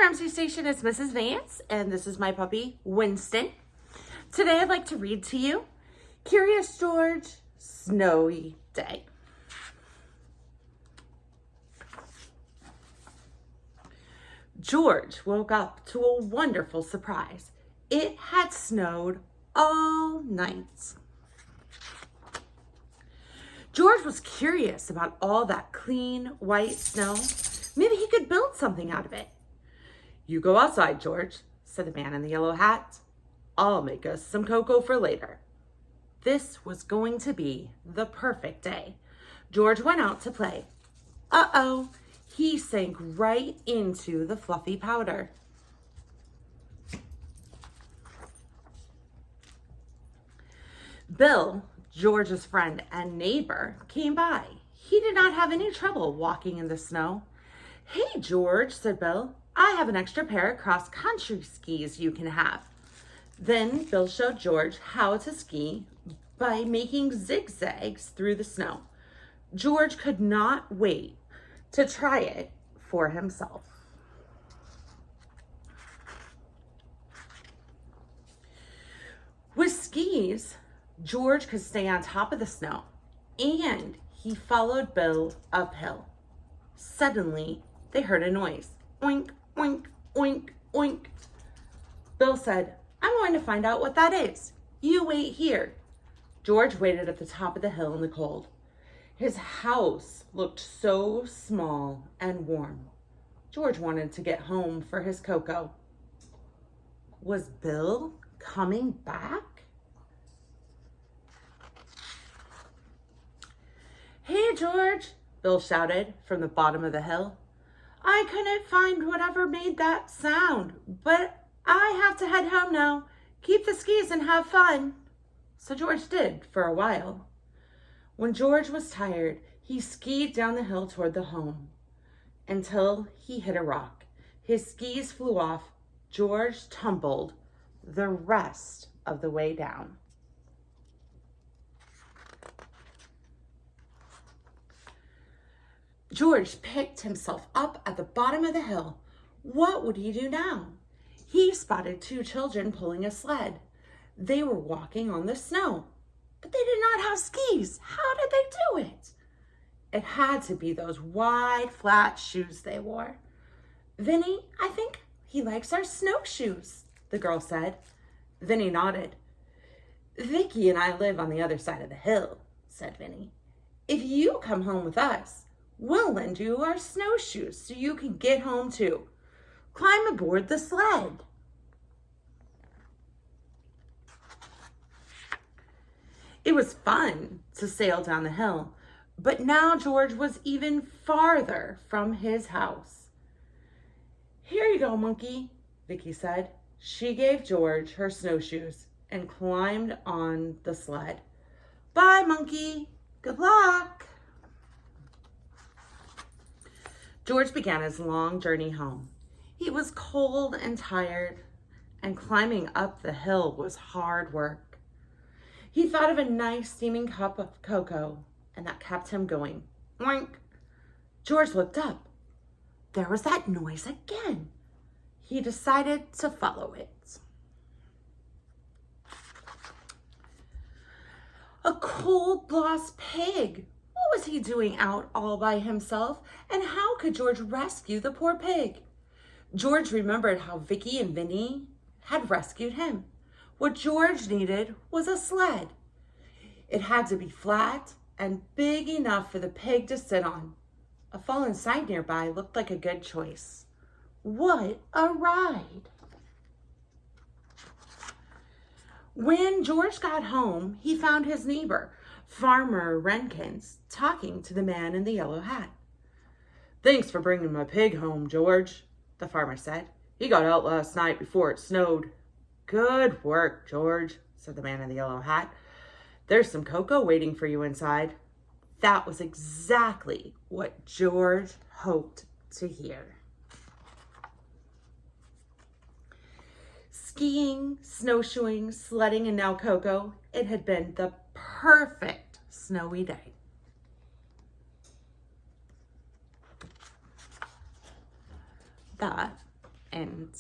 MC Station, it's Mrs. Vance, and this is my puppy, Winston. Today I'd like to read to you Curious George, Snowy Day. George woke up to a wonderful surprise. It had snowed all night. George was curious about all that clean, white snow. Maybe he could build something out of it. "You go outside, George," said the man in the yellow hat. "I'll make us some cocoa for later." This was going to be the perfect day. George went out to play. Uh-oh, he sank right into the fluffy powder. Bill, George's friend and neighbor, came by. He did not have any trouble walking in the snow. "Hey, George," said Bill, "I have an extra pair of cross-country skis you can have." Then Bill showed George how to ski by making zigzags through the snow. George could not wait to try it for himself. With skis, George could stay on top of the snow, and he followed Bill uphill. Suddenly, they heard a noise. Oink, oink, oink, oink. Bill said, "I'm going to find out what that is. You wait here." George waited at the top of the hill in the cold. His house looked so small and warm. George wanted to get home for his cocoa. Was Bill coming back? "Hey, George," Bill shouted from the bottom of the hill. "I couldn't find whatever made that sound, but I have to head home now. Keep the skis and have fun." So George did for a while. When George was tired, he skied down the hill toward the home until he hit a rock. His skis flew off. George tumbled the rest of the way down. George picked himself up at the bottom of the hill. What would he do now? He spotted two children pulling a sled. They were walking on the snow, but they did not have skis. How did they do it? It had to be those wide, flat shoes they wore. "Vinny, I think he likes our snowshoes," the girl said. Vinny nodded. "Vicky and I live on the other side of the hill," said Vinny. "If you come home with us, we'll lend you our snowshoes so you can get home too. Climb aboard the sled." It was fun to sail down the hill, but now George was even farther from his house. "Here you go, monkey," Vicky said. She gave George her snowshoes and climbed on the sled. "Bye, monkey. Good luck." George began his long journey home. He was cold and tired, and climbing up the hill was hard work. He thought of a nice steaming cup of cocoa, and that kept him going. Oink! George looked up. There was that noise again. He decided to follow it. A cold-blossed pig. What was he doing out all by himself, and how could George rescue the poor pig? George remembered how Vicky and Vinny had rescued him. What George needed was a sled. It had to be flat and big enough for the pig to sit on. A fallen sign nearby looked like a good choice. What a ride! When George got home, he found his neighbor, Farmer Renkins, talking to the man in the yellow hat. "Thanks for bringing my pig home, George," the farmer said. "He got out last night before it snowed." "Good work, George," said the man in the yellow hat. "There's some cocoa waiting for you inside." That was exactly what George hoped to hear. Skiing, snowshoeing, sledding, and now cocoa, it had been the perfect snowy day. That end.